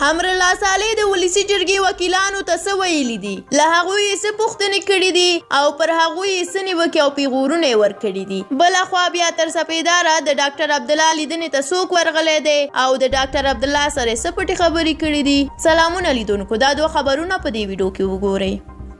امرالله صالح د ولسی جرګې وکیلانو ته څه ویلي دي، له هغوی یې څه پوښتنې کړي دي او پر هغوی یې څه نیوکې او پیغورونه یې ورکړي دي. بلخوا بیا تر څپېداره د ډاکټر عبدالله لیدنې ته څوک ورغلی دی او د ډاکټر عبدالله سره یې څه پټې خبرې کړي دي. سلامونه لیدونکو، دا دوه خبرونه په دې ویډیو کې وګورئ.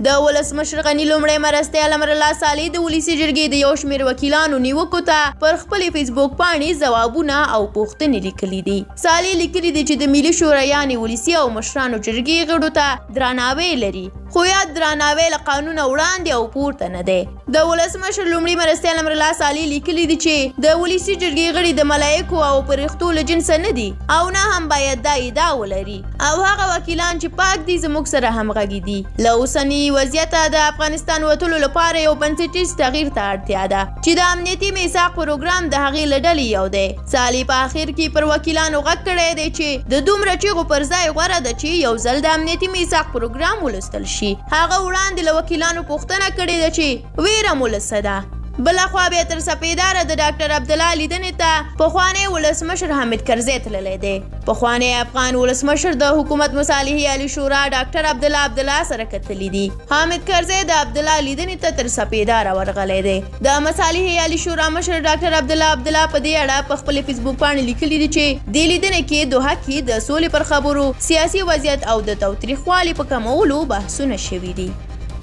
د ولسمشر غني لومړی مرستیال امرالله صالح د ولسي جرګې د یو شمېر وکیلانو نیوکو ته پر خپلې فیسبوک پاڼې ځوابونه او پوښتنې لیکلي دي. صالح لیکلي دي چې د ملي شورا یعنې ولسي او مشرانو جرګې غړو ته درناوی لري، خو یا درناوی له قانونه وړاندې او پورته نه دی. د ولسمشر لومړي مرستیال امرالله صالح لیکلي دي چې د ولسي جرګې غړي د ملایکو او فرښتو له جنسه نه دي او نه هم باید دا ادعا ولري، او هغه وکیلان چې پاک دي زموږ سره همغږي دي. له اوسني وضعیته د افغانستان وتلو لپاره یو بنسټیز تغییر ته اړتیا ده چې د امنیتي میثاق پروګرام د هغې له ډلې یو دی. صالح په اخر کې پر وکیلانو غږ کړی دی چې د دومره چیغو پر ځای غوره ده چې یو ځل د امنیتي میثاق پروګرام ولوستل شي. هغه وړاندې له وکیلانو پوښتنه کړې ده چې ویره مو له څه ده. بلخوا بیا تر څپېداره د ډاکټر عبدالله لیدنې ته پخوانی ولسمشر حامد کرزي تللی دی. پخوانی افغان ولسمشر د حکومت مصالحې عالی شورا ډاکټر عبدالله سره کتلی دي. حامد کرزي د عبدالله لیدنې ته تر څپېداره ورغلی دی. د مصالحې عالی شورا مشر ډاکټر عبدالله په دې اړه په خپل فیسبوک باندې لیکلي دي چې دې لیدنې کې دوحه کې د سولې پر خبرو، سیاسي وضعیت او د تاوتریخوالي په کمولو بحثونه شوي دي.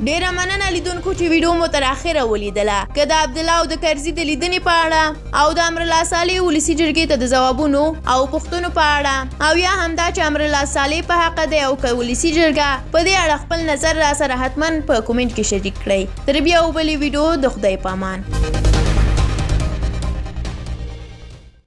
ډیره مننه لیدونکو چې ویډیو مو تر اخره ولیدله. که د عبدالله او د کرزي د لیدنې په اړه او د امرالله صالح ولسي جرګې ته د ځوابونو او پوښتنو په اړه، او یا همدا چې امرالله صالح په حق دی او که ولسي جرګه، په دې اړه خپل نظر را سره حتما په کومنټ کې شریک کړئ. تر بیا بلې ویډیو، د خدای په امان.